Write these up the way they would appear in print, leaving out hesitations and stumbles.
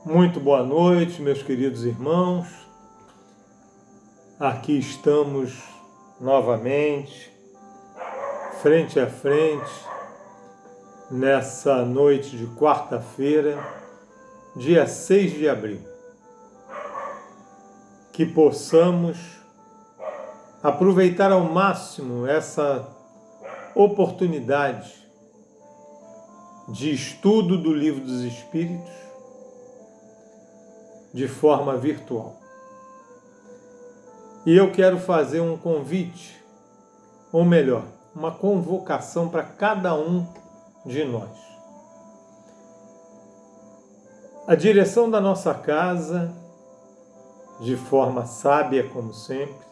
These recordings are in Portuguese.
Muito boa noite, meus queridos irmãos. Aqui estamos novamente, frente a frente, nessa noite de quarta-feira, dia 6 de abril. Que possamos aproveitar ao máximo essa oportunidade de estudo do Livro dos Espíritos de forma virtual. E eu quero fazer um convite, ou melhor, uma convocação para cada um de nós. A direção da nossa casa, de forma sábia como sempre,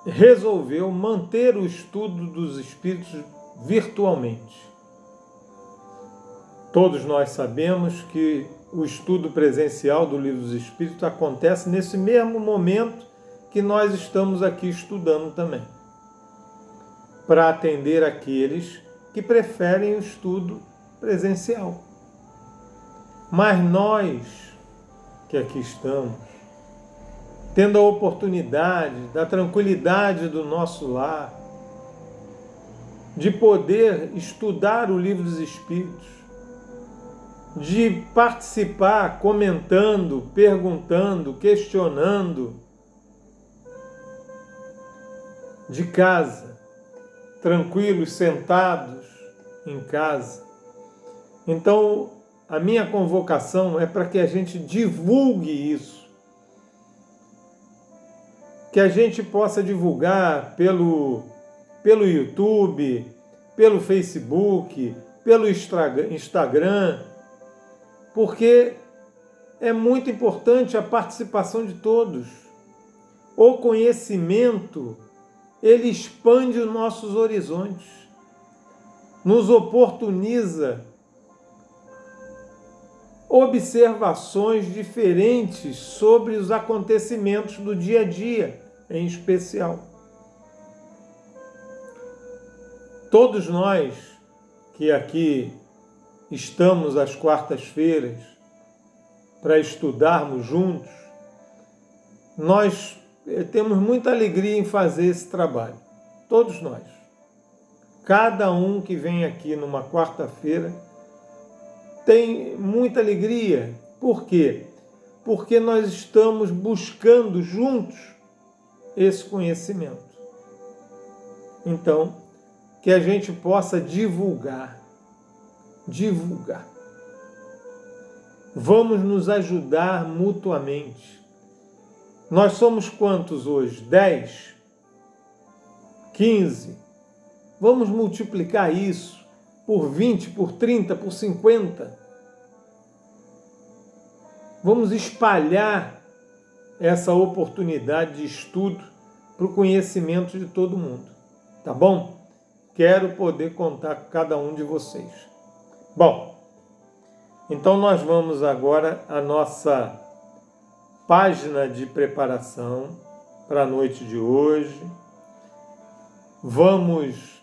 resolveu manter o estudo dos Espíritos virtualmente. Todos nós sabemos que o estudo presencial do Livro dos Espíritos acontece nesse mesmo momento que nós estamos aqui estudando também, para atender aqueles que preferem o estudo presencial. Mas nós que aqui estamos, tendo a oportunidade da tranquilidade do nosso lar, de poder estudar o Livro dos Espíritos, de participar comentando, perguntando, questionando, de casa, tranquilos, sentados em casa. Então, a minha convocação é para que a gente divulgue isso, que a gente possa divulgar pelo YouTube, pelo Facebook, pelo Instagram, porque é muito importante a participação de todos. O conhecimento, ele expande os nossos horizontes, nos oportuniza observações diferentes sobre os acontecimentos do dia a dia, em especial. Todos nós que aqui estamos às quartas-feiras para estudarmos juntos, nós temos muita alegria em fazer esse trabalho. Todos nós. Cada um que vem aqui numa quarta-feira tem muita alegria. Por quê? Porque nós estamos buscando juntos esse conhecimento. Então, que a gente possa divulgar. Vamos nos ajudar mutuamente. Nós somos quantos hoje? 10? 15? Vamos multiplicar isso por 20, por 30, por 50. Vamos espalhar essa oportunidade de estudo para o conhecimento de todo mundo. Tá bom? Quero poder contar com cada um de vocês. Bom, então nós vamos agora à nossa página de preparação para a noite de hoje. Vamos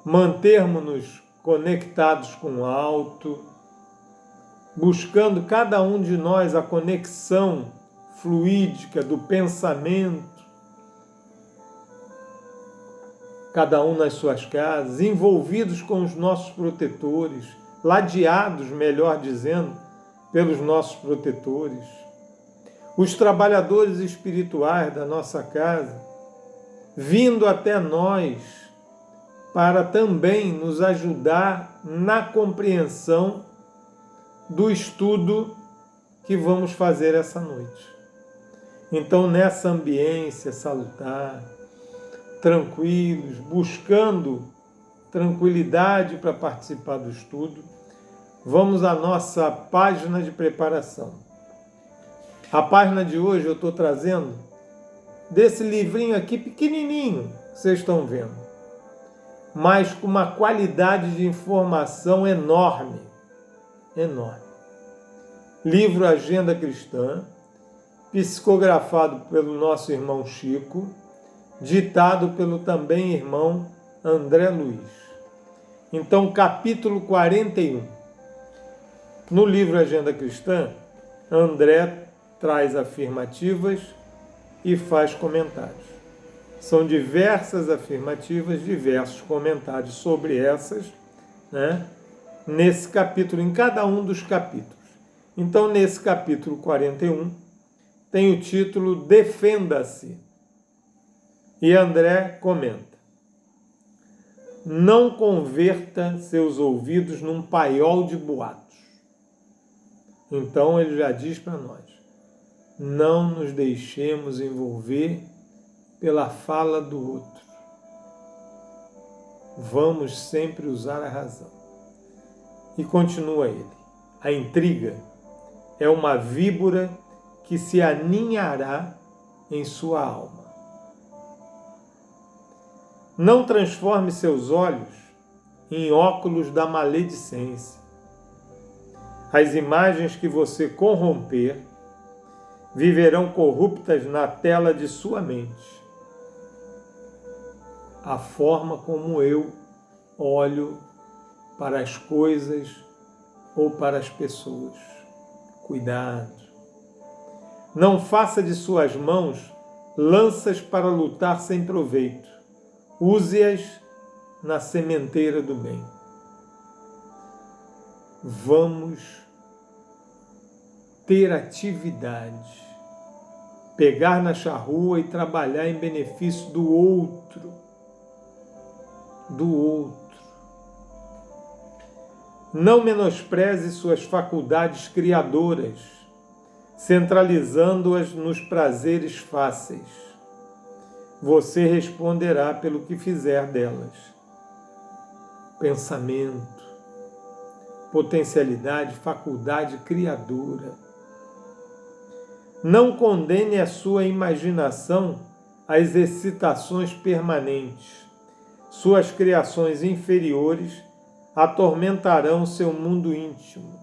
mantermos-nos conectados com o alto, buscando cada um de nós a conexão fluídica do pensamento, cada um nas suas casas, envolvidos com os nossos protetores, ladeados, melhor dizendo, pelos nossos protetores. Os trabalhadores espirituais da nossa casa, vindo até nós para também nos ajudar na compreensão do estudo que vamos fazer essa noite. Então, nessa ambiência salutar, tranquilos, buscando tranquilidade para participar do estudo, vamos à nossa página de preparação. A página de hoje eu estou trazendo desse livrinho aqui pequenininho, que vocês estão vendo. mas com uma qualidade de informação enorme. Enorme. Livro Agenda Cristã, psicografado pelo nosso irmão Chico, ditado pelo também irmão André Luiz. Então, capítulo 41. No livro Agenda Cristã, André traz afirmativas e faz comentários. São diversas afirmativas, diversos comentários sobre essas, né? Nesse capítulo, em cada um dos capítulos. Então, nesse capítulo 41, tem o título Defenda-se. E André comenta: não converta seus ouvidos num paiol de boatos. Então ele já diz para nós: não nos deixemos envolver pela fala do outro. Vamos sempre usar a razão. E continua ele: a intriga é uma víbora que se aninhará em sua alma. Não transforme seus olhos em óculos da maledicência. As imagens que você corromper viverão corruptas na tela de sua mente. A forma como eu olho para as coisas ou para as pessoas. Cuidado. Não faça de suas mãos lanças para lutar sem proveito. Use-as na sementeira do bem. Vamos ter atividade, pegar na charrua e trabalhar em benefício do outro. Do outro. Não menospreze suas faculdades criadoras, centralizando-as nos prazeres fáceis. Você responderá pelo que fizer delas. Pensamento, potencialidade, faculdade criadora. Não condene a sua imaginação às excitações permanentes. Suas criações inferiores atormentarão seu mundo íntimo.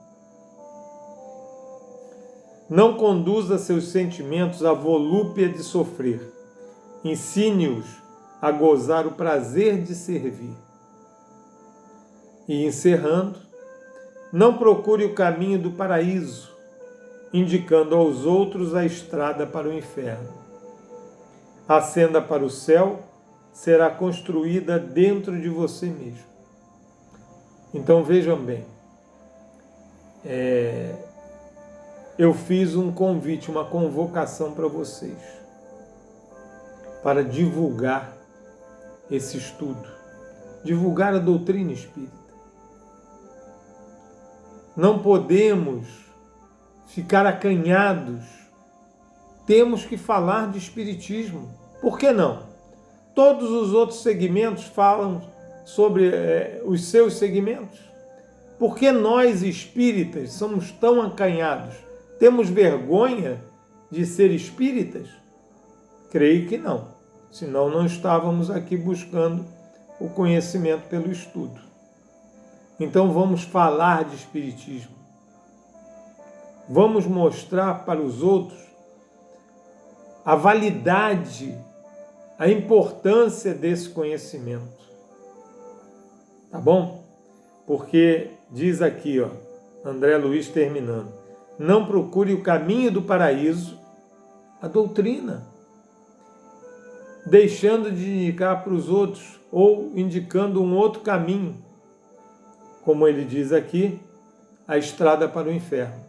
Não conduza seus sentimentos à volúpia de sofrer. Ensine-os a gozar o prazer de servir. E encerrando, não procure o caminho do paraíso, indicando aos outros a estrada para o inferno. A senda para o céu será construída dentro de você mesmo. Então vejam bem, eu fiz um convite, uma convocação para vocês, para divulgar esse estudo, divulgar a doutrina espírita. Não podemos ficar acanhados, temos que falar de espiritismo. Por que não? Todos os outros segmentos falam sobre os seus segmentos. Por que nós espíritas somos tão acanhados? Temos vergonha de ser espíritas? Creio que não. Senão não estávamos aqui buscando o conhecimento pelo estudo. Então vamos falar de espiritismo. Vamos mostrar para os outros a validade, a importância desse conhecimento. Tá bom? Porque diz aqui, André Luiz terminando, não procure o caminho do paraíso, a doutrina, deixando de indicar para os outros ou indicando um outro caminho, como ele diz aqui, a estrada para o inferno.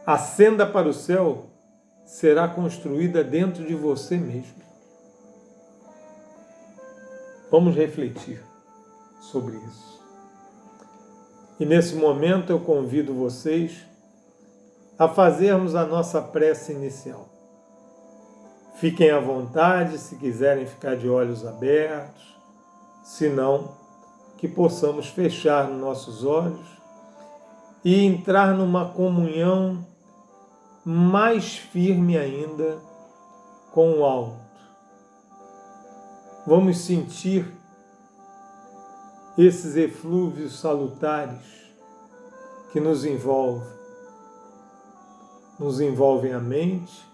A senda para o céu será construída dentro de você mesmo. Vamos refletir sobre isso. E nesse momento eu convido vocês a fazermos a nossa prece inicial. Fiquem à vontade se quiserem ficar de olhos abertos, se não, que possamos fechar nossos olhos e entrar numa comunhão mais firme ainda com o alto. vamos sentir esses eflúvios salutares que nos envolvem a mente,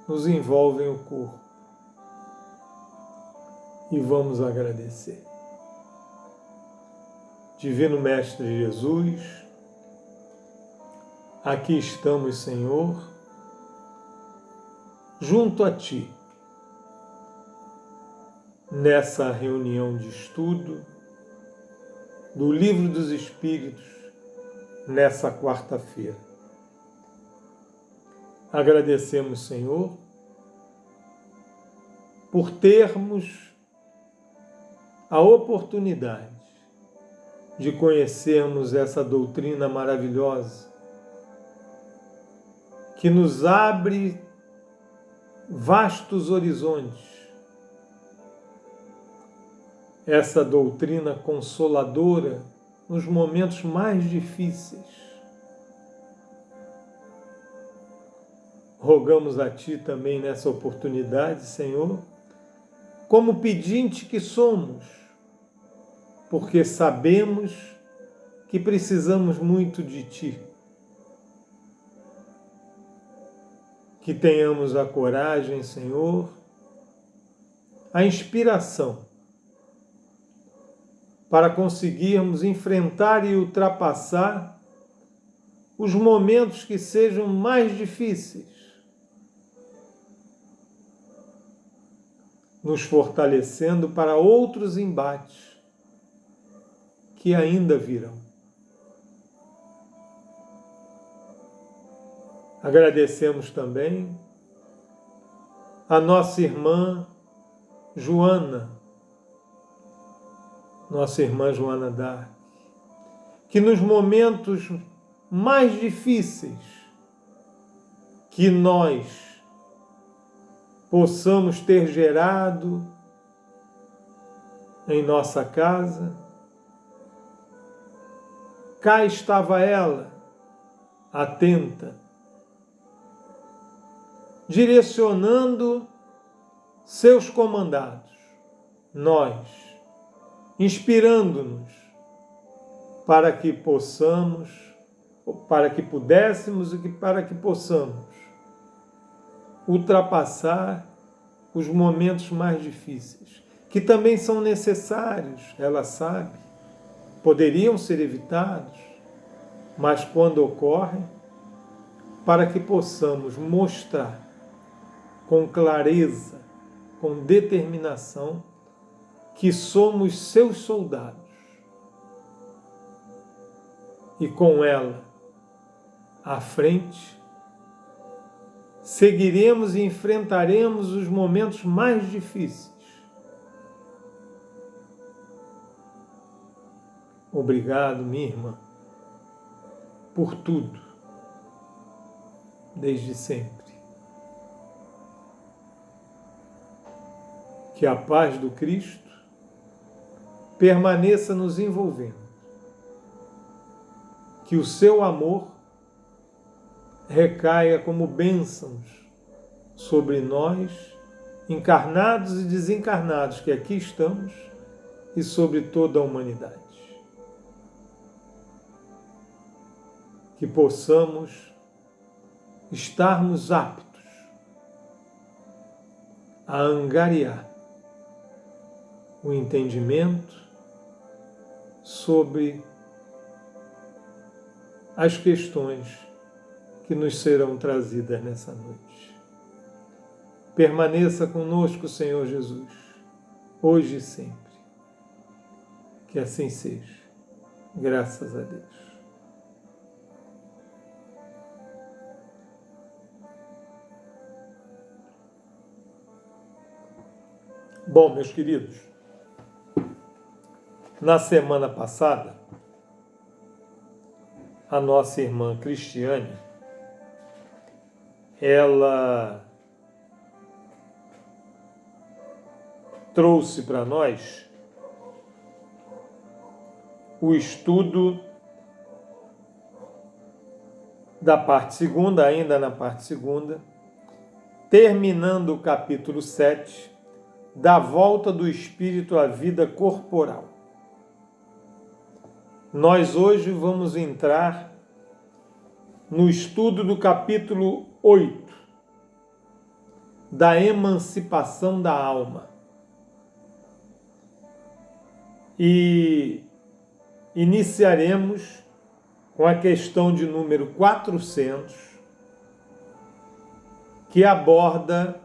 nos envolvem o corpo. E vamos agradecer. Divino Mestre Jesus, aqui estamos, Senhor, junto a Ti, nessa reunião de estudo do Livro dos Espíritos, nessa quarta-feira. Agradecemos, Senhor, por termos a oportunidade de conhecermos essa doutrina maravilhosa que nos abre vastos horizontes. Essa doutrina consoladora nos momentos mais difíceis. Rogamos a Ti também nessa oportunidade, Senhor, como pedinte que somos, porque sabemos que precisamos muito de Ti. Que tenhamos a coragem, Senhor, a inspiração para conseguirmos enfrentar e ultrapassar os momentos que sejam mais difíceis, nos fortalecendo para outros embates que ainda virão. Agradecemos também a nossa irmã Joana d'Arc, que nos momentos mais difíceis que nós possamos ter gerado em nossa casa, cá estava ela, atenta, direcionando seus comandados, nós, inspirando-nos para que possamos, para que pudéssemos e para que possamos ultrapassar os momentos mais difíceis, que também são necessários, ela sabe, poderiam ser evitados, mas quando ocorrem, para que possamos mostrar com clareza, com determinação, que somos seus soldados. E com ela à frente, seguiremos e enfrentaremos os momentos mais difíceis. Obrigado, minha irmã, por tudo, desde sempre. Que a paz do Cristo permaneça nos envolvendo. Que o seu amor recaia como bênçãos sobre nós, encarnados e desencarnados que aqui estamos, e sobre toda a humanidade. Que possamos estarmos aptos a angariar o entendimento sobre as questões que nos serão trazidas nessa noite. Permaneça conosco, Senhor Jesus, hoje e sempre. Que assim seja. Graças a Deus. Bom, meus queridos, na semana passada, a nossa irmã Cristiane, ela trouxe para nós o estudo da parte segunda, ainda na parte segunda, terminando o capítulo 7, da volta do espírito à vida corporal. Nós hoje vamos entrar no estudo do capítulo 8, da emancipação da alma. E iniciaremos com a questão de número 400, que aborda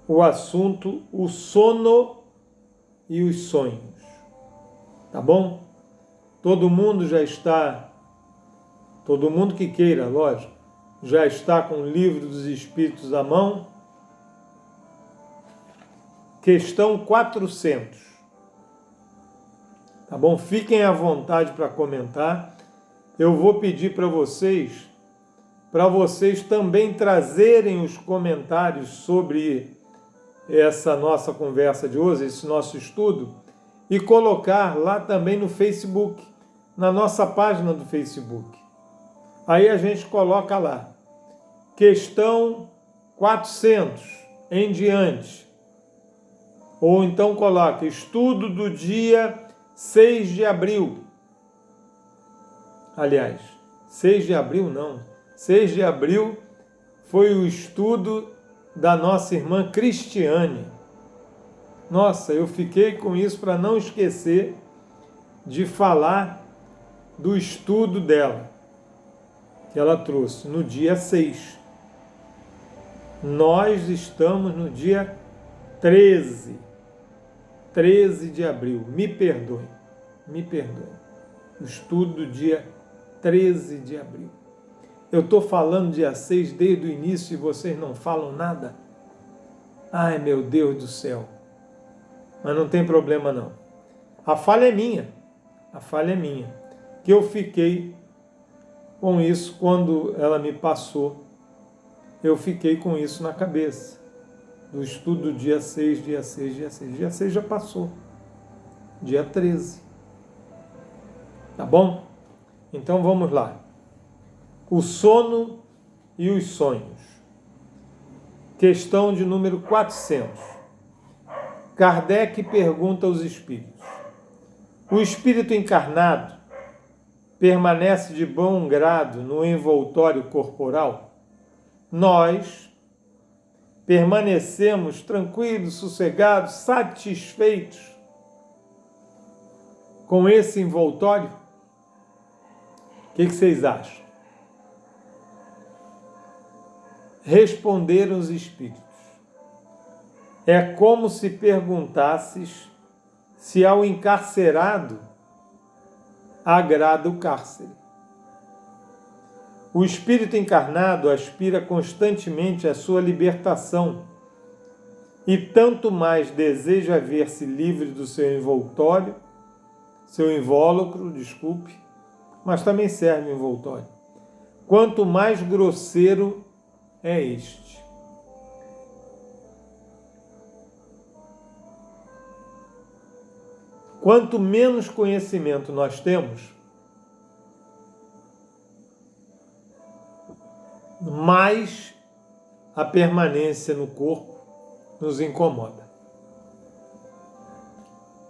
o assunto o sono e os sonhos. Tá bom? Todo mundo que queira, lógico, já está com o Livro dos Espíritos à mão. Questão 400. Tá bom? Fiquem à vontade para comentar. Eu vou pedir para vocês também trazerem os comentários sobre essa nossa conversa de hoje, esse nosso estudo, e colocar lá também no Facebook, na nossa página do Facebook. Aí a gente coloca lá, questão 400 em diante. Ou então coloca, estudo do dia 6 de abril. Aliás, 6 de abril não. 6 de abril foi o estudo da nossa irmã Cristiane. Nossa, eu fiquei com isso para não esquecer de falar do estudo dela, que ela trouxe no dia 6. Nós estamos no dia 13 de abril. Me perdoem. O estudo do dia 13 de abril. Eu estou falando dia 6 desde o início e vocês não falam nada? Ai, meu Deus do céu. Mas não tem problema não. A falha é minha. Que eu fiquei com isso quando ela me passou. Eu fiquei com isso na cabeça. Do estudo do dia 6. Dia 6 já passou. Dia 13. Tá bom? Então vamos lá. O sono e os sonhos. Questão de número 400. Kardec pergunta aos espíritos: o espírito encarnado permanece de bom grado no envoltório corporal? Nós permanecemos tranquilos, sossegados, satisfeitos com esse envoltório? O que vocês acham? Responderam os espíritos: é como se perguntasses se ao encarcerado agrada o cárcere. O espírito encarnado aspira constantemente à sua libertação e tanto mais deseja ver-se livre do seu invólucro, mas também serve o envoltório, quanto mais grosseiro é este. Quanto menos conhecimento nós temos, mais a permanência no corpo nos incomoda.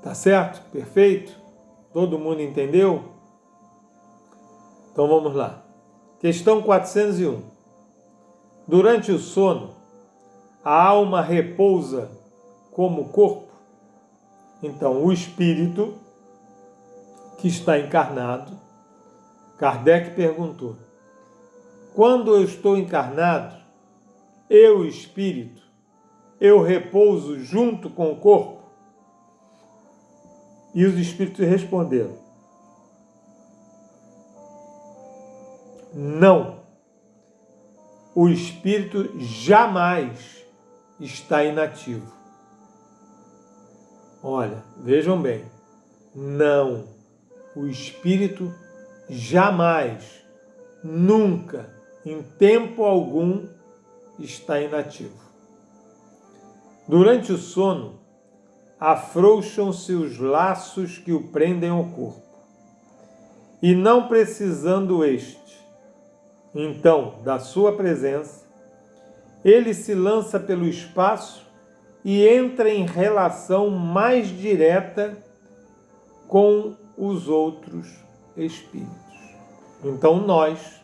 Tá certo? Perfeito? Todo mundo entendeu? Então vamos lá. Questão 401. Durante o sono, a alma repousa como o corpo? Então, o espírito que está encarnado, Kardec perguntou: quando eu estou encarnado, eu, espírito, eu repouso junto com o corpo? E os espíritos responderam: não. O espírito jamais está inativo. Olha, vejam bem, não, o espírito jamais, nunca, em tempo algum, está inativo. Durante o sono, afrouxam-se os laços que o prendem ao corpo, e não precisando este, então, da sua presença, ele se lança pelo espaço e entra em relação mais direta com os outros espíritos. Então nós,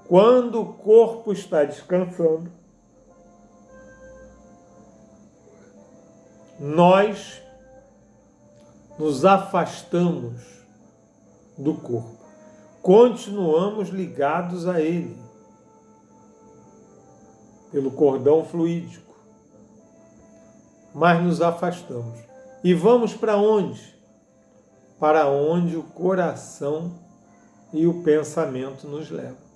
quando o corpo está descansando, nós nos afastamos do corpo. Continuamos ligados a ele pelo cordão fluídico, mas nos afastamos. E vamos para onde? Para onde o coração e o pensamento nos levam.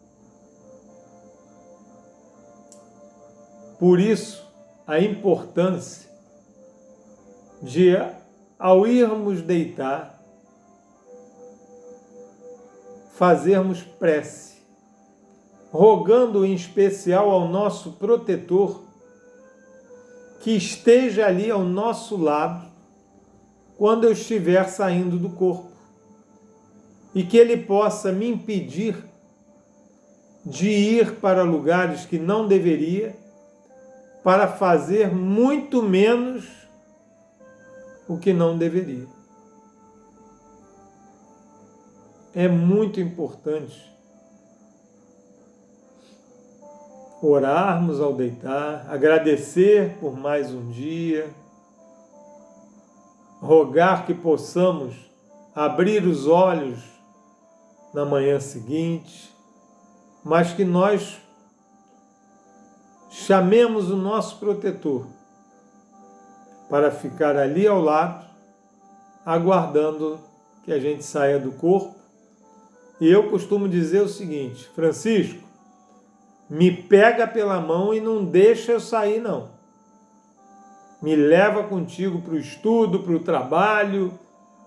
Por isso, a importância de, ao irmos deitar, fazermos prece, rogando em especial ao nosso protetor que esteja ali ao nosso lado quando eu estiver saindo do corpo e que ele possa me impedir de ir para lugares que não deveria, para fazer muito menos o que não deveria. É muito importante orarmos ao deitar, agradecer por mais um dia, rogar que possamos abrir os olhos na manhã seguinte, mas que nós chamemos o nosso protetor para ficar ali ao lado, aguardando que a gente saia do corpo. E eu costumo dizer o seguinte: Francisco, me pega pela mão e não deixa eu sair, não. Me leva contigo para o estudo, para o trabalho,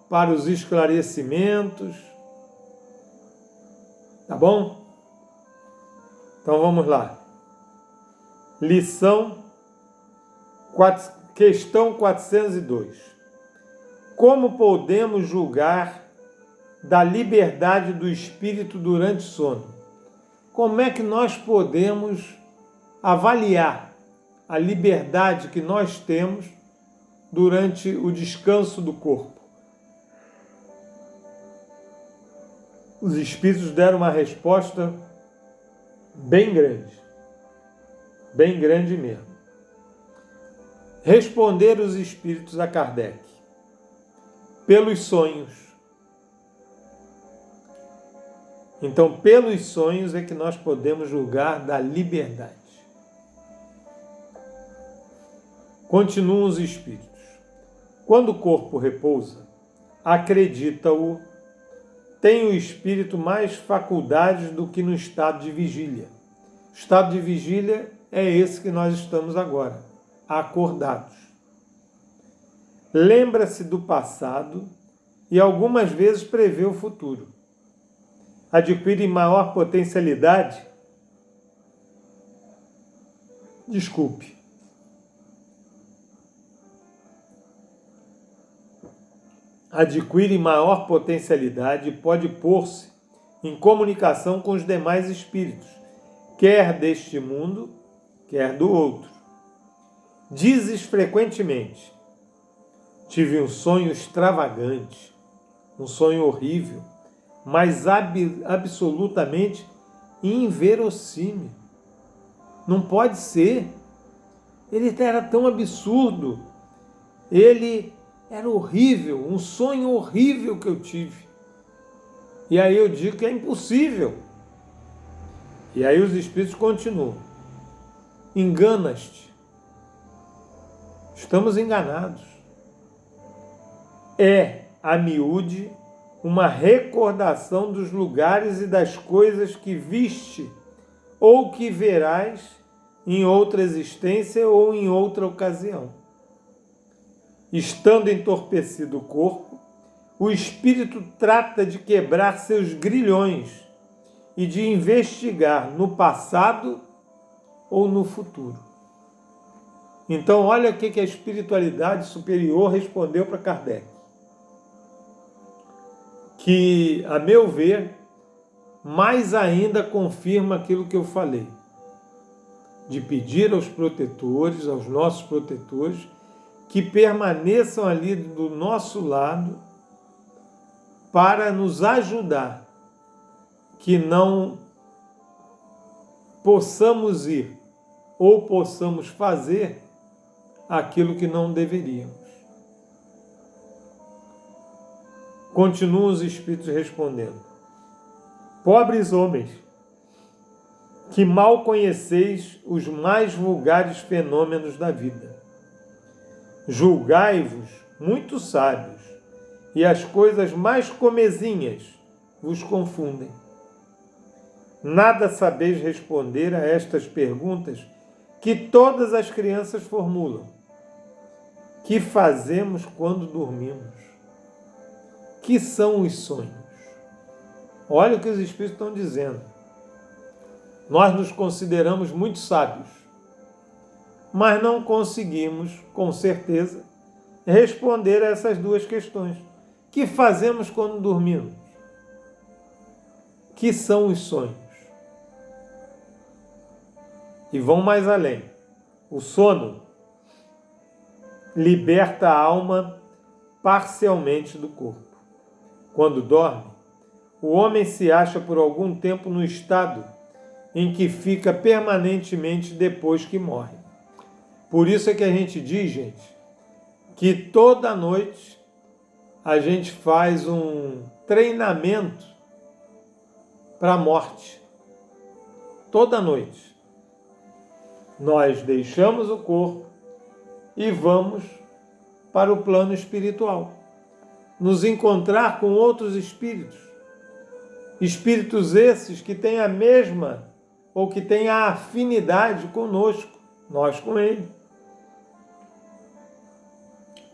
para os esclarecimentos. Tá bom? Então vamos lá. Questão 402. Como podemos julgar da liberdade do espírito durante o sono? Como é que nós podemos avaliar a liberdade que nós temos durante o descanso do corpo? Os espíritos deram uma resposta bem grande mesmo. Responderam os espíritos a Kardec: pelos sonhos. Então, pelos sonhos é que nós podemos julgar da liberdade. Continuam os espíritos. Quando o corpo repousa, acredita-o, tem o espírito mais faculdades do que no estado de vigília. O estado de vigília é esse que nós estamos agora, acordados. Lembra-se do passado e algumas vezes prevê o futuro. Adquire maior potencialidade. Adquire maior potencialidade e pode pôr-se em comunicação com os demais espíritos, quer deste mundo, quer do outro. Dizes frequentemente: tive um sonho extravagante, um sonho horrível, mas absolutamente inverossímil. Não pode ser. Ele era tão absurdo. Ele era horrível, um sonho horrível que eu tive. E aí eu digo que é impossível. E aí os espíritos continuam: enganas-te. Estamos enganados. É, a miúde, uma recordação dos lugares e das coisas que viste ou que verás em outra existência ou em outra ocasião. Estando entorpecido o corpo, o espírito trata de quebrar seus grilhões e de investigar no passado ou no futuro. Então, olha o que a espiritualidade superior respondeu para Kardec. Que, a meu ver, mais ainda confirma aquilo que eu falei. de pedir aos protetores, aos nossos protetores, que permaneçam ali do nosso lado para nos ajudar, que não possamos ir ou possamos fazer aquilo que não deveríamos. Continuam os espíritos respondendo: pobres homens, que mal conheceis os mais vulgares fenômenos da vida. Julgai-vos muito sábios, e as coisas mais comezinhas vos confundem. Nada sabeis responder a estas perguntas que todas as crianças formulam. Que fazemos quando dormimos? Que são os sonhos? Olha o que os espíritos estão dizendo. Nós nos consideramos muito sábios, mas não conseguimos, com certeza, responder a essas duas questões. Que fazemos quando dormimos? Que são os sonhos? E vão mais além. O sono liberta a alma parcialmente do corpo. Quando dorme, o homem se acha por algum tempo no estado em que fica permanentemente depois que morre. Por isso é que a gente diz, gente, que toda noite a gente faz um treinamento para a morte. Toda noite. Nós deixamos o corpo e vamos para o plano espiritual. Nos encontrar com outros espíritos. Espíritos esses que têm a mesma ou que têm a afinidade conosco, nós com ele.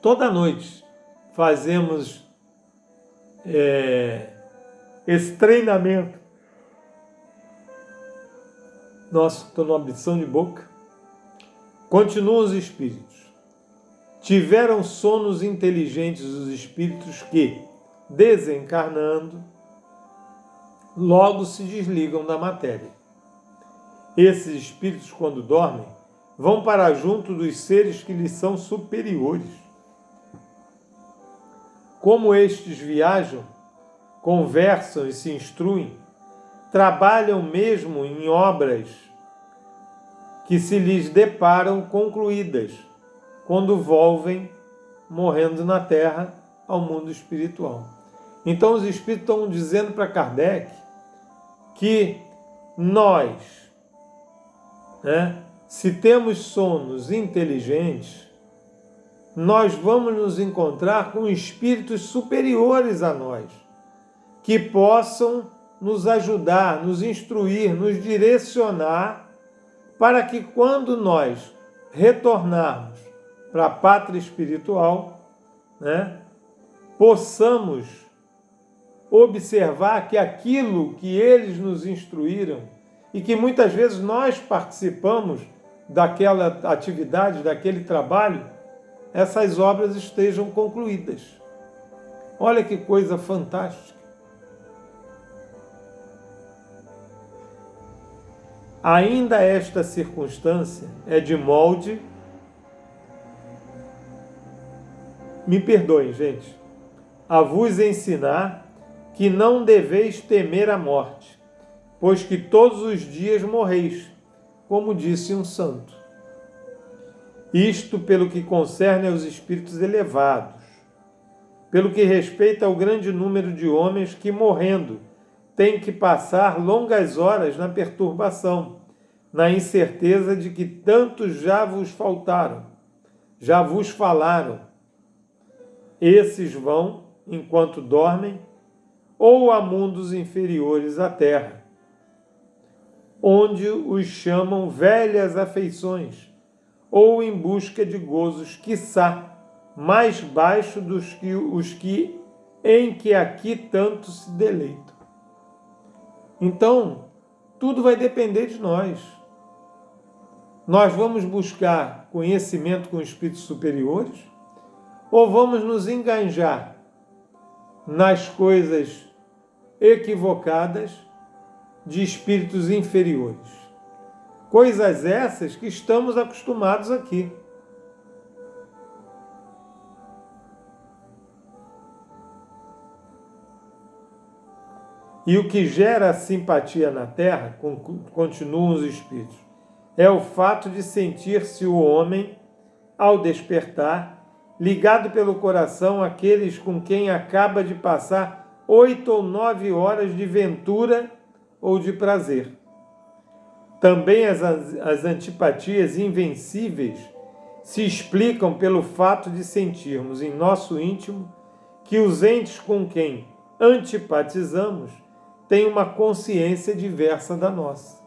Toda noite fazemos esse treinamento. Nossa, estou numa ambição de boca. Continuam os espíritos. Tiveram sonos inteligentes os espíritos que, desencarnando, logo se desligam da matéria. Esses espíritos, quando dormem, vão para junto dos seres que lhes são superiores. Como estes viajam, conversam e se instruem, trabalham mesmo em obras que se lhes deparam concluídas, quando volvem, morrendo na Terra, ao mundo espiritual. Então os espíritos estão dizendo para Kardec que nós, se temos sonos inteligentes, nós vamos nos encontrar com espíritos superiores a nós, que possam nos ajudar, nos instruir, nos direcionar, para que quando nós retornarmos para a pátria espiritual, possamos observar que aquilo que eles nos instruíram e que muitas vezes nós participamos daquela atividade, daquele trabalho, essas obras estejam concluídas. Olha que coisa fantástica. Ainda esta circunstância é de molde... Me perdoem, gente. A vos ensinar que não deveis temer a morte, pois que todos os dias morreis, como disse um santo. Isto pelo que concerne aos espíritos elevados, pelo que respeita ao grande número de homens que, morrendo, têm que passar longas horas na perturbação, na incerteza de que tantos já vos faltaram, já vos falaram. Esses vão, enquanto dormem, ou a mundos inferiores à terra, onde os chamam velhas afeições, ou em busca de gozos, quiçá, mais baixo dos que os que em que aqui tanto se deleitam. Então, tudo vai depender de nós. Nós vamos buscar conhecimento com espíritos superiores ou vamos nos enganjar nas coisas equivocadas de espíritos inferiores? Coisas essas que estamos acostumados aqui. E o que gera simpatia na Terra, continuam os espíritos, é o fato de sentir-se o homem, ao despertar, ligado pelo coração àqueles com quem acaba de passar 8 ou 9 horas de ventura ou de prazer. Também as antipatias invencíveis se explicam pelo fato de sentirmos em nosso íntimo que os entes com quem antipatizamos têm uma consciência diversa da nossa.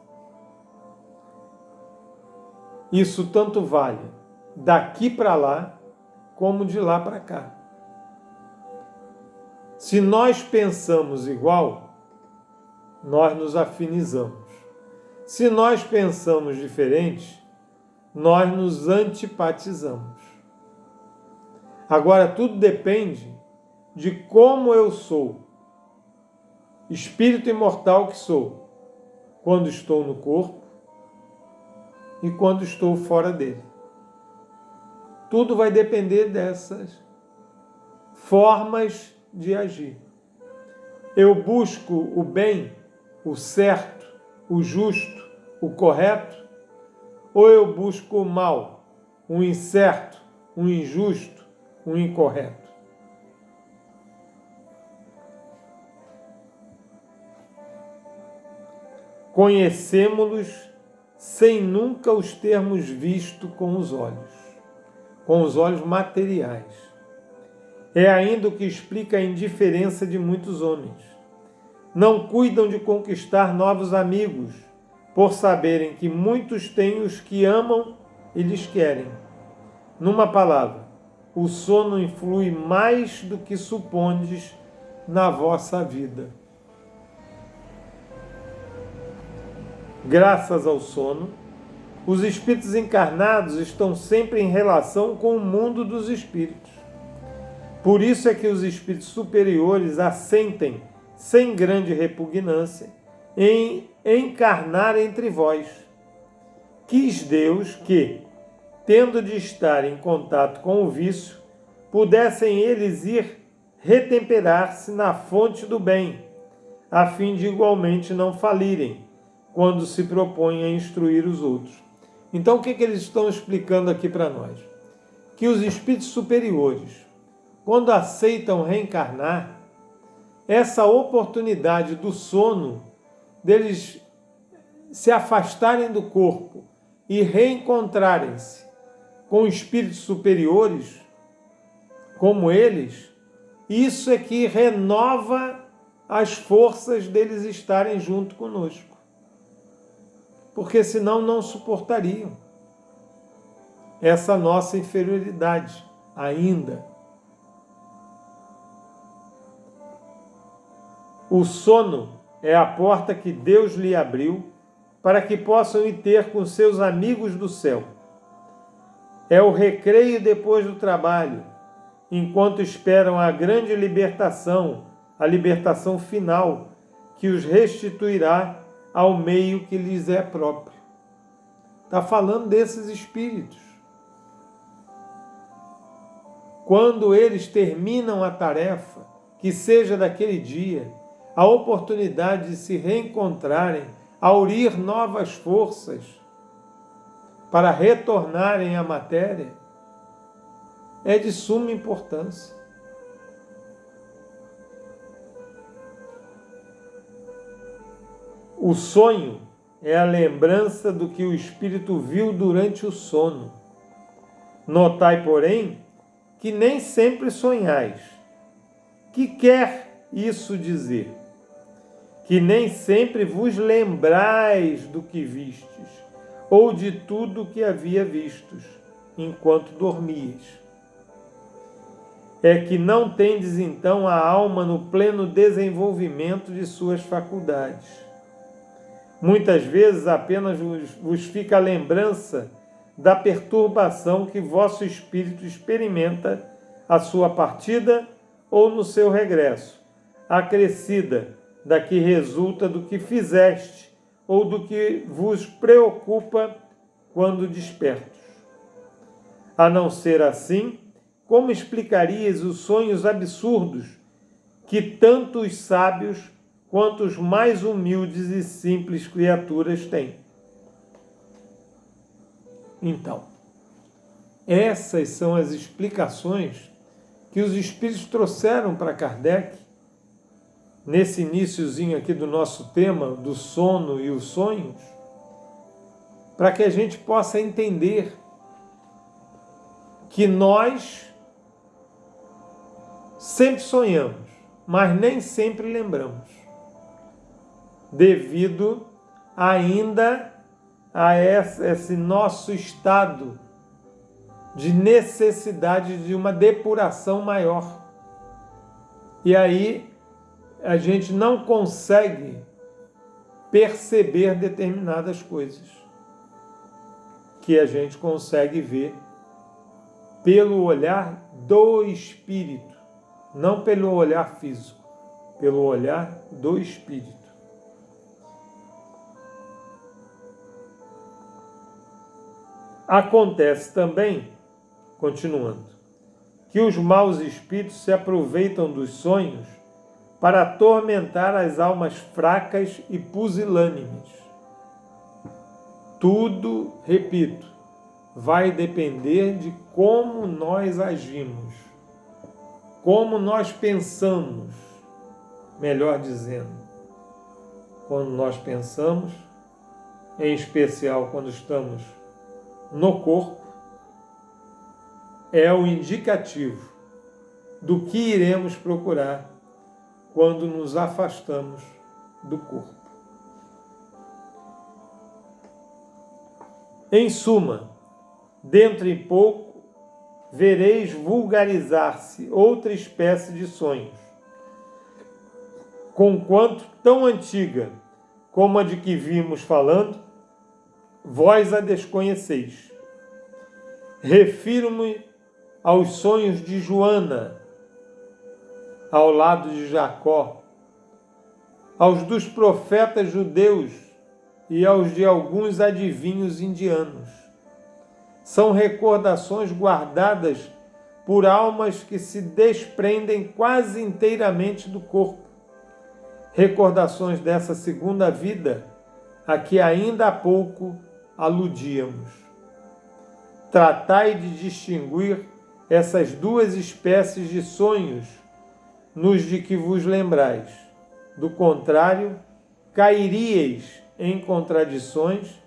Isso tanto vale daqui para lá, como de lá para cá. Se nós pensamos igual, nós nos afinizamos. Se nós pensamos diferente, nós nos antipatizamos. Agora, tudo depende de como eu sou, espírito imortal que sou, quando estou no corpo e quando estou fora dele. Tudo vai depender dessas formas de agir. Eu busco o bem, o certo, o justo, o correto, ou eu busco o mal, o incerto, o injusto, o incorreto? Conhecemos-los sem nunca os termos visto com os olhos materiais. É ainda o que explica a indiferença de muitos homens. Não cuidam de conquistar novos amigos, por saberem que muitos têm os que amam e lhes querem. Numa palavra, o sono influi mais do que supondes na vossa vida. Graças ao sono, os espíritos encarnados estão sempre em relação com o mundo dos espíritos. Por isso é que os espíritos superiores assentem, sem grande repugnância, em encarnar entre vós. Quis Deus que, tendo de estar em contato com o vício, pudessem eles ir retemperar-se na fonte do bem, a fim de igualmente não falirem, quando se propõem a instruir os outros. Então, o que eles estão explicando aqui para nós? Que os espíritos superiores, quando aceitam reencarnar, essa oportunidade do sono, deles se afastarem do corpo e reencontrarem-se com espíritos superiores, como eles, isso é que renova as forças deles estarem junto conosco. Porque senão não suportariam essa nossa inferioridade ainda. O sono é a porta que Deus lhe abriu para que possam ir ter com seus amigos do céu. É o recreio depois do trabalho, enquanto esperam a grande libertação, a libertação final, que os restituirá ao meio que lhes é próprio. Está falando desses espíritos. Quando eles terminam a tarefa, que seja daquele dia, a oportunidade de se reencontrarem, aurir novas forças para retornarem à matéria, é de suma importância. O sonho é a lembrança do que o espírito viu durante o sono. Notai, porém, que nem sempre sonhais. Que quer isso dizer? Que nem sempre vos lembrais do que vistes, ou de tudo o que havia vistos, enquanto dormias. É que não tendes então a alma no pleno desenvolvimento de suas faculdades. Muitas vezes apenas vos fica a lembrança da perturbação que vosso espírito experimenta à sua partida ou no seu regresso, acrescida da que resulta do que fizeste ou do que vos preocupa quando despertos. A não ser assim, como explicarias os sonhos absurdos que tanto os sábios quanto os mais humildes e simples criaturas têm? Então, essas são as explicações que os espíritos trouxeram para Kardec, nesse iniciozinho aqui do nosso tema, do sono e os sonhos, para que a gente possa entender que nós sempre sonhamos, mas nem sempre lembramos, devido ainda a esse nosso estado de necessidade de uma depuração maior. E aí a gente não consegue perceber determinadas coisas que a gente consegue ver pelo olhar do espírito, não pelo olhar físico, pelo olhar do espírito. Acontece também, continuando, que os maus espíritos se aproveitam dos sonhos para atormentar as almas fracas e pusilânimes. Tudo, repito, vai depender de como nós agimos, como nós pensamos, melhor dizendo. Quando nós pensamos, em especial quando estamos no corpo, é o indicativo do que iremos procurar quando nos afastamos do corpo. Em suma, dentro em pouco vereis vulgarizar-se outra espécie de sonhos, conquanto tão antiga como a de que vimos falando, vós a desconheceis. Refiro-me aos sonhos de Joana, ao lado de Jacó, aos dos profetas judeus e aos de alguns adivinhos indianos. São recordações guardadas por almas que se desprendem quase inteiramente do corpo. Recordações dessa segunda vida a que ainda há pouco aludíamos. Tratai de distinguir essas duas espécies de sonhos nos de que vos lembrais. Do contrário, cairíeis em contradições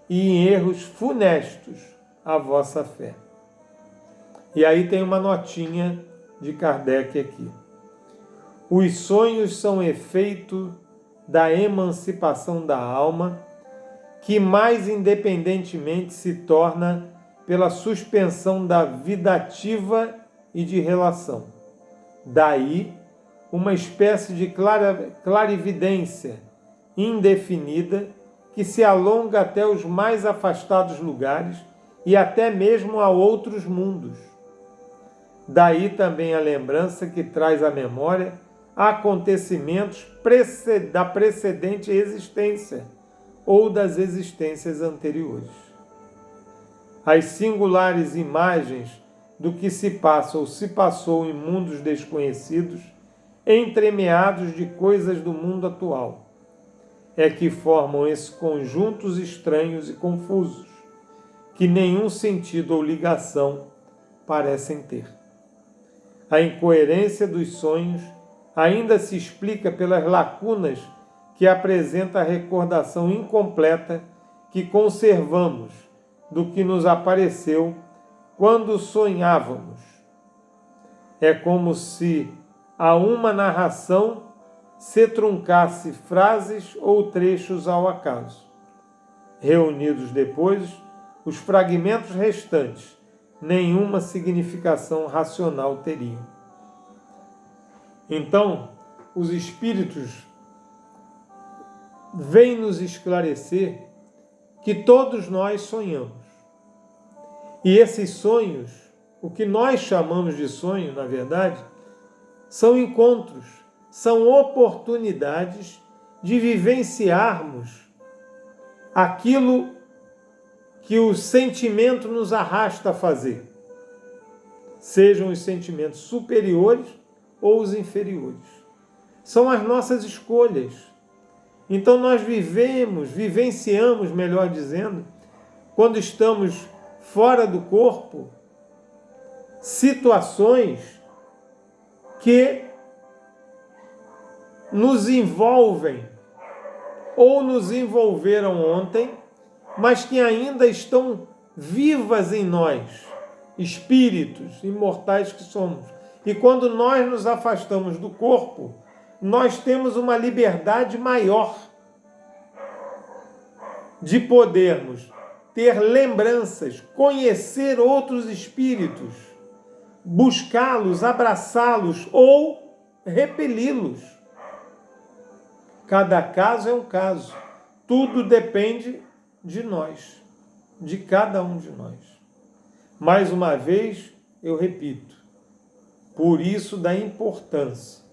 e em erros funestos à vossa fé. E aí tem uma notinha de Kardec aqui. Os sonhos são efeito da emancipação da alma, que mais independentemente se torna pela suspensão da vida ativa e de relação. Daí, uma espécie de clarividência indefinida que se alonga até os mais afastados lugares e até mesmo a outros mundos. Daí também a lembrança que traz à memória acontecimentos da precedente existência ou das existências anteriores. As singulares imagens do que se passa ou se passou em mundos desconhecidos, entremeados de coisas do mundo atual, é que formam esses conjuntos estranhos e confusos, que nenhum sentido ou ligação parecem ter. A incoerência dos sonhos ainda se explica pelas lacunas que apresenta a recordação incompleta que conservamos do que nos apareceu quando sonhávamos. É como se a uma narração se truncasse frases ou trechos ao acaso. Reunidos depois, os fragmentos restantes nenhuma significação racional teriam. Então, os espíritos vêm nos esclarecer que todos nós sonhamos. E esses sonhos, o que nós chamamos de sonho, na verdade, são encontros, são oportunidades de vivenciarmos aquilo que o sentimento nos arrasta a fazer, sejam os sentimentos superiores ou os inferiores. São as nossas escolhas. Então nós vivenciamos, melhor dizendo, quando estamos fora do corpo, situações que nos envolvem ou nos envolveram ontem, mas que ainda estão vivas em nós, espíritos imortais que somos. E quando nós nos afastamos do corpo, nós temos uma liberdade maior de podermos ter lembranças, conhecer outros espíritos, buscá-los, abraçá-los ou repeli-los. Cada caso é um caso. Tudo depende de nós, de cada um de nós. Mais uma vez, eu repito, por isso da importância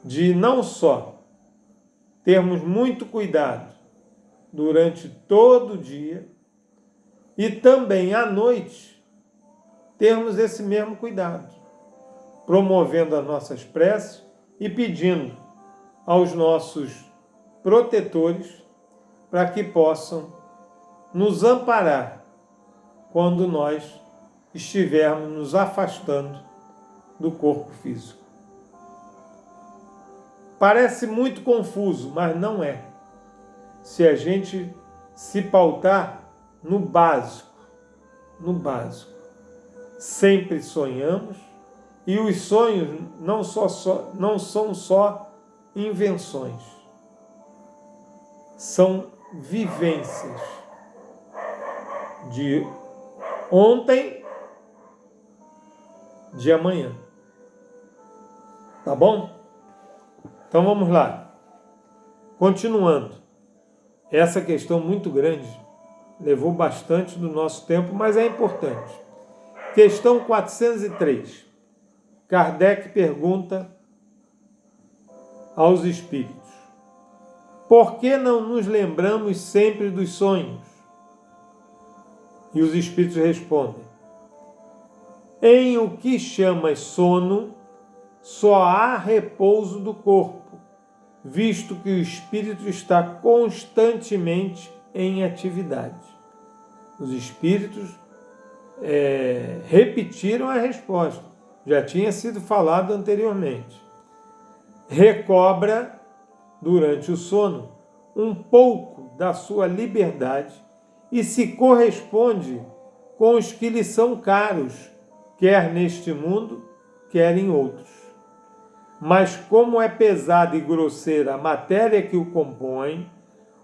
de não só termos muito cuidado durante todo o dia e também à noite termos esse mesmo cuidado, promovendo as nossas preces e pedindo aos nossos protetores para que possam nos amparar quando nós estivermos nos afastando do corpo físico. Parece muito confuso, mas não é. Se a gente se pautar no básico. Sempre sonhamos e os sonhos não são só invenções. São vivências de ontem, de amanhã. Tá bom? Então vamos lá. Continuando. Essa questão muito grande levou bastante do nosso tempo, mas é importante. Questão 403. Kardec pergunta aos espíritos: por que não nos lembramos sempre dos sonhos? E os espíritos respondem: em o que chamas sono, só há repouso do corpo, visto que o espírito está constantemente em atividade. Os espíritos repetiram a resposta, já tinha sido falado anteriormente. Recobra, durante o sono, um pouco da sua liberdade e se corresponde com os que lhe são caros, quer neste mundo, quer em outros. Mas como é pesada e grosseira a matéria que o compõe,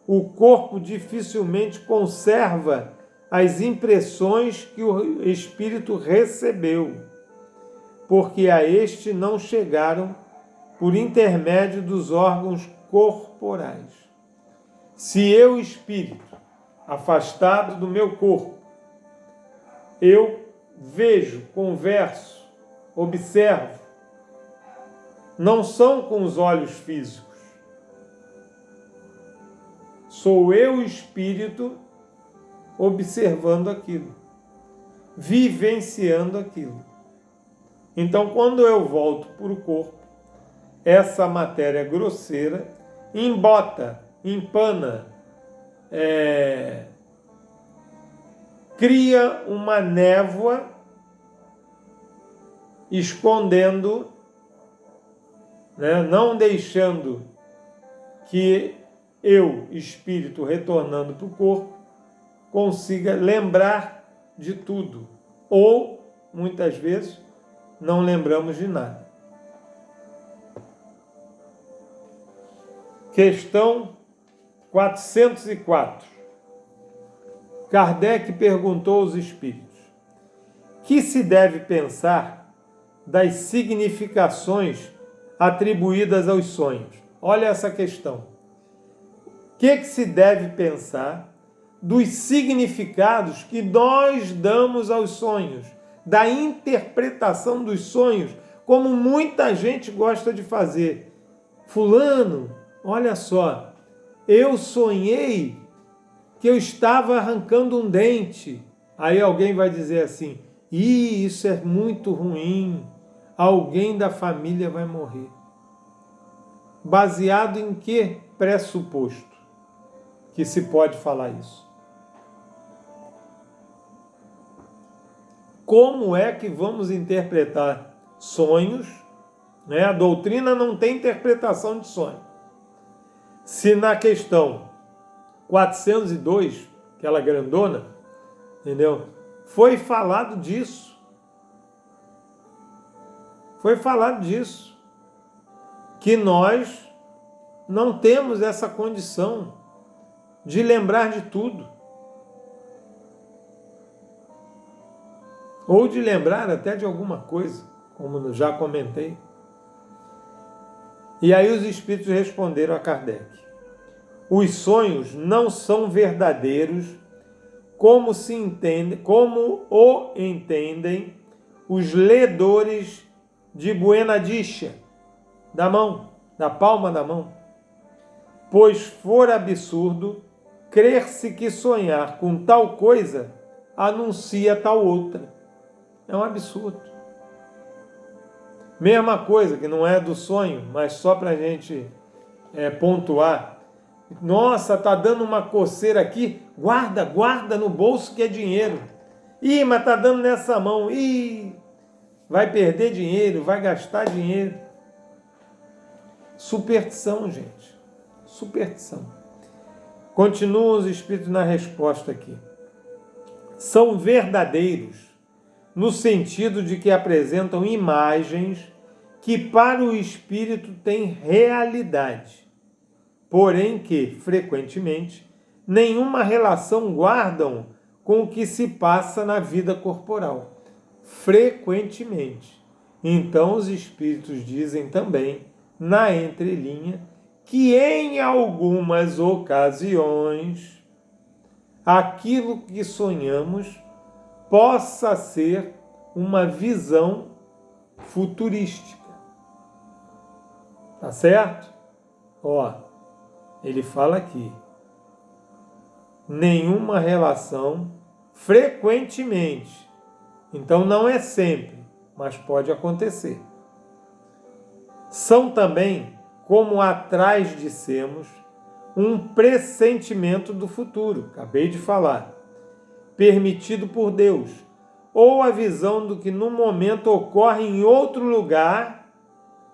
o corpo dificilmente conserva as impressões que o espírito recebeu, porque a este não chegaram por intermédio dos órgãos corporais. Se eu, espírito, afastado do meu corpo, eu vejo, converso, observo, não são com os olhos físicos. Sou eu, espírito, observando aquilo, vivenciando aquilo. Então, quando eu volto para o corpo, essa matéria grosseira embota, empana, cria uma névoa escondendo, não deixando que eu, espírito, retornando para o corpo, consiga lembrar de tudo. Ou, muitas vezes, não lembramos de nada. Questão 404. Kardec perguntou aos espíritos: que se deve pensar das significações atribuídas aos sonhos? Olha essa questão. O que se deve pensar dos significados que nós damos aos sonhos, da interpretação dos sonhos, como muita gente gosta de fazer? Fulano, olha só, eu sonhei que eu estava arrancando um dente. Aí alguém vai dizer assim, isso é muito ruim, alguém da família vai morrer. Baseado em que pressuposto que se pode falar isso? Como é que vamos interpretar sonhos? Né? A doutrina não tem interpretação de sonho. Se na questão 402, aquela grandona, entendeu? Foi falado disso. Foi falado disso. Que nós não temos essa condição de lembrar de tudo. Ou de lembrar até de alguma coisa, como já comentei. E aí os espíritos responderam a Kardec. Os sonhos não são verdadeiros como o entendem os ledores de Buenadicha, da palma da mão. Pois for absurdo crer-se que sonhar com tal coisa anuncia tal outra. É um absurdo. Mesma coisa, que não é do sonho, mas só para a gente pontuar. Nossa, tá dando uma coceira aqui, guarda no bolso que é dinheiro. Ih, mas tá dando nessa mão, ih, vai perder dinheiro, vai gastar dinheiro. Superstição, gente, superstição. Continuam os espíritos na resposta aqui. São verdadeiros, no sentido de que apresentam imagens que para o espírito têm realidade, porém que, frequentemente, nenhuma relação guardam com o que se passa na vida corporal. Frequentemente. Então os espíritos dizem também, na entrelinha, que em algumas ocasiões, aquilo que sonhamos possa ser uma visão futurística. Tá certo? Ó, ele fala aqui. Nenhuma relação, frequentemente. Então não é sempre, mas pode acontecer. São também, como atrás dissemos, um pressentimento do futuro. Acabei de falar. Permitido por Deus, ou a visão do que no momento ocorre em outro lugar,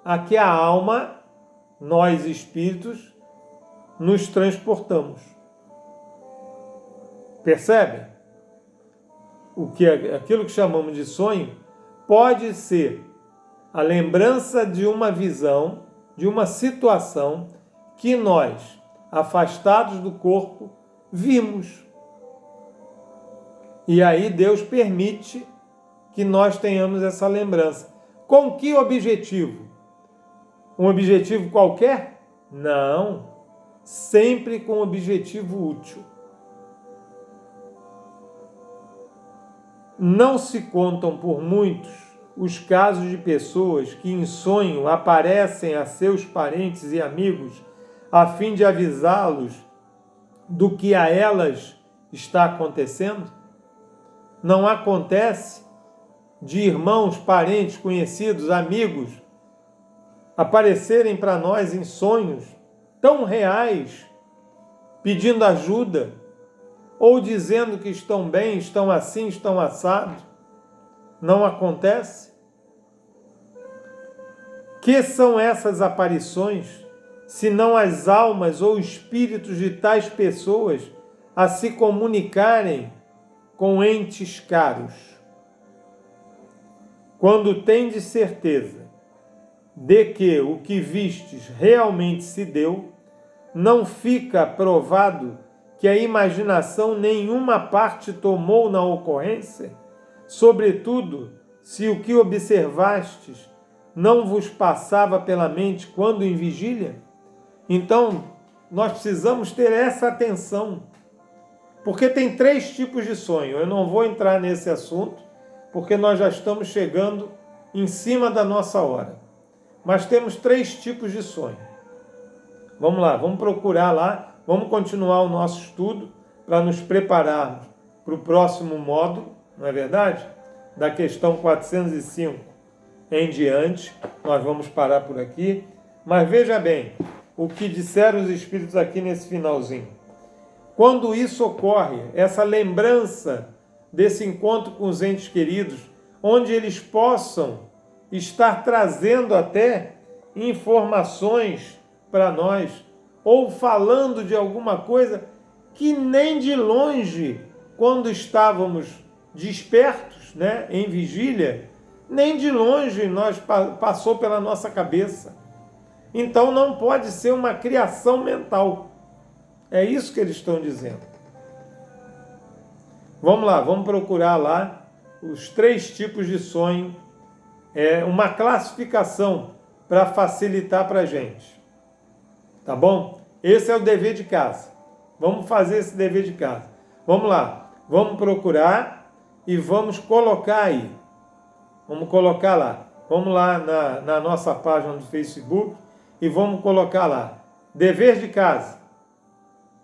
a que a alma, nós espíritos, nos transportamos. Percebem? Aquilo que chamamos de sonho pode ser a lembrança de uma visão, de uma situação que nós, afastados do corpo, vimos. E aí Deus permite que nós tenhamos essa lembrança. Com que objetivo? Um objetivo qualquer? Não. Sempre com objetivo útil. Não se contam por muitos os casos de pessoas que em sonho aparecem a seus parentes e amigos a fim de avisá-los do que a elas está acontecendo? Não acontece de irmãos, parentes, conhecidos, amigos aparecerem para nós em sonhos tão reais, pedindo ajuda, ou dizendo que estão bem, estão assim, estão assados? Não acontece? Que são essas aparições, senão as almas ou espíritos de tais pessoas a se comunicarem com entes caros? Quando tendes certeza de que o que vistes realmente se deu, não fica provado que a imaginação nenhuma parte tomou na ocorrência? Sobretudo, se o que observastes não vos passava pela mente quando em vigília? Então, nós precisamos ter essa atenção, porque tem 3 tipos de sonho. Eu não vou entrar nesse assunto, porque nós já estamos chegando em cima da nossa hora. Mas temos 3 tipos de sonho. Vamos lá, vamos procurar lá, vamos continuar o nosso estudo para nos prepararmos para o próximo módulo, não é verdade? Da questão 405 em diante, nós vamos parar por aqui. Mas veja bem o que disseram os Espíritos aqui nesse finalzinho. Quando isso ocorre, essa lembrança desse encontro com os entes queridos, onde eles possam estar trazendo até informações para nós, ou falando de alguma coisa que nem de longe, quando estávamos despertos, né, em vigília, nem de longe nós passou pela nossa cabeça. Então não pode ser uma criação mental. É isso que eles estão dizendo. Vamos lá, vamos procurar lá os 3 tipos de sonho, uma classificação para facilitar para a gente. Tá bom? Esse é o dever de casa. Vamos fazer esse dever de casa. Vamos lá, vamos procurar e vamos colocar aí. Vamos colocar lá. Vamos lá na nossa página do Facebook e vamos colocar lá. Dever de casa.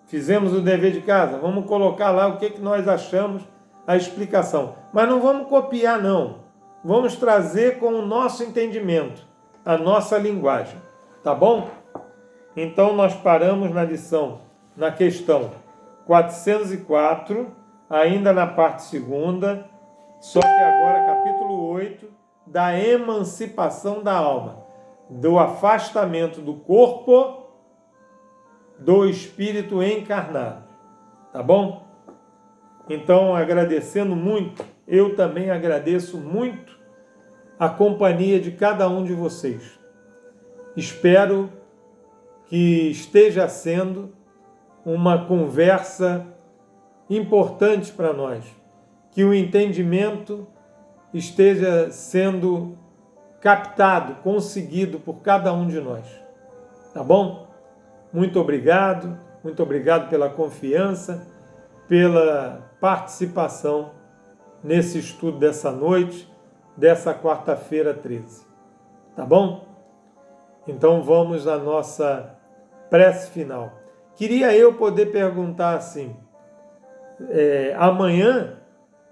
Fizemos o dever de casa. Vamos colocar lá o que nós achamos, a explicação. Mas não vamos copiar, não. Vamos trazer com o nosso entendimento, a nossa linguagem. Tá bom? Então nós paramos na questão 404, ainda na parte 2ª, só que agora capítulo 8, da emancipação da alma, do afastamento do corpo do espírito encarnado. Tá bom? Então, agradecendo muito, eu também agradeço muito a companhia de cada um de vocês. Espero que esteja sendo uma conversa importante para nós, que o entendimento esteja sendo captado, conseguido por cada um de nós. Tá bom? Muito obrigado pela confiança, pela participação nesse estudo dessa noite, dessa quarta-feira 13. Tá bom? Então vamos à nossa prece final. Queria eu poder perguntar assim, amanhã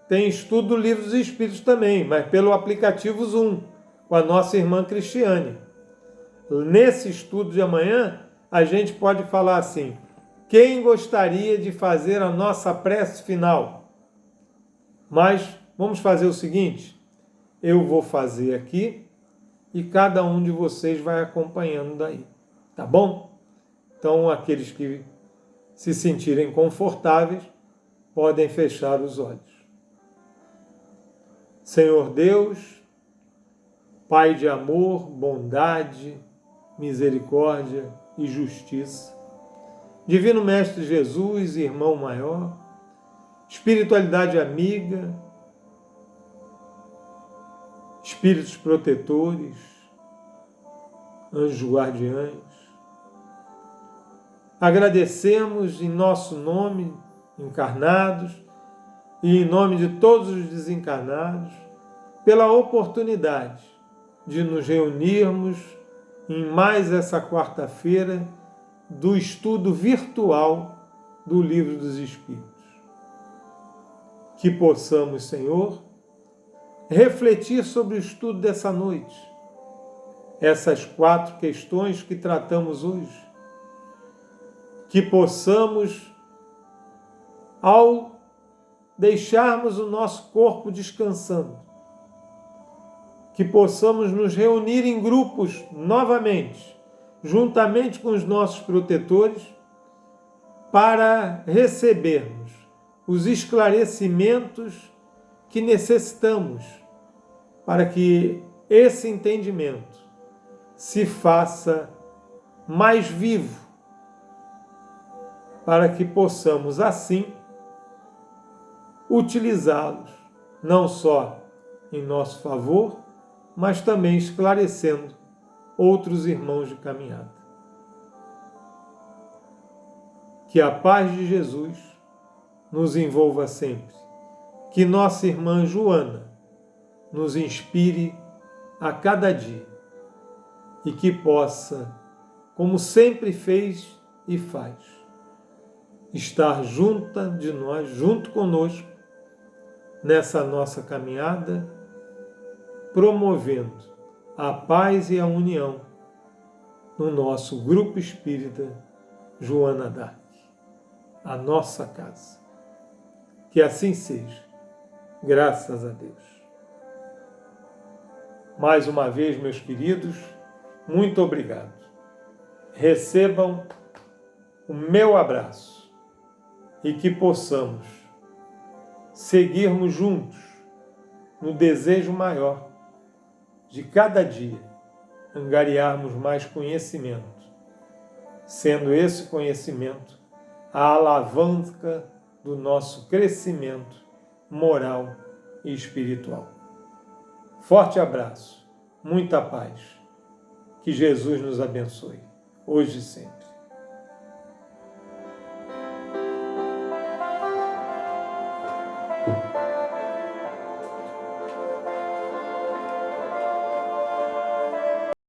tem estudo do Livro dos Espíritos também, mas pelo aplicativo Zoom, com a nossa irmã Cristiane. Nesse estudo de amanhã, a gente pode falar assim, quem gostaria de fazer a nossa prece final? Mas vamos fazer o seguinte, eu vou fazer aqui e cada um de vocês vai acompanhando daí, tá bom? Então, aqueles que se sentirem confortáveis, podem fechar os olhos. Senhor Deus, Pai de amor, bondade, misericórdia e justiça, Divino Mestre Jesus, Irmão Maior, espiritualidade amiga, espíritos protetores, anjos guardiães, agradecemos em nosso nome, encarnados, e em nome de todos os desencarnados, pela oportunidade de nos reunirmos em mais essa quarta-feira do estudo virtual do Livro dos Espíritos. Que possamos, Senhor, refletir sobre o estudo dessa noite, essas 4 questões que tratamos hoje. Que possamos, ao deixarmos o nosso corpo descansando, que possamos nos reunir em grupos novamente, juntamente com os nossos protetores, para recebermos os esclarecimentos que necessitamos para que esse entendimento se faça mais vivo, para que possamos assim utilizá-los, não só em nosso favor, mas também esclarecendo outros irmãos de caminhada. Que a paz de Jesus nos envolva sempre. Que nossa irmã Joana nos inspire a cada dia e que possa, como sempre fez e faz, estar junto conosco, nessa nossa caminhada, promovendo a paz e a união no nosso grupo espírita Joana d'Arc, a nossa casa. Que assim seja, graças a Deus. Mais uma vez, meus queridos, muito obrigado. Recebam o meu abraço e que possamos seguirmos juntos no desejo maior de cada dia angariarmos mais conhecimento, sendo esse conhecimento a alavanca do nosso crescimento moral e espiritual. Forte abraço, muita paz. Que Jesus nos abençoe, hoje e sempre.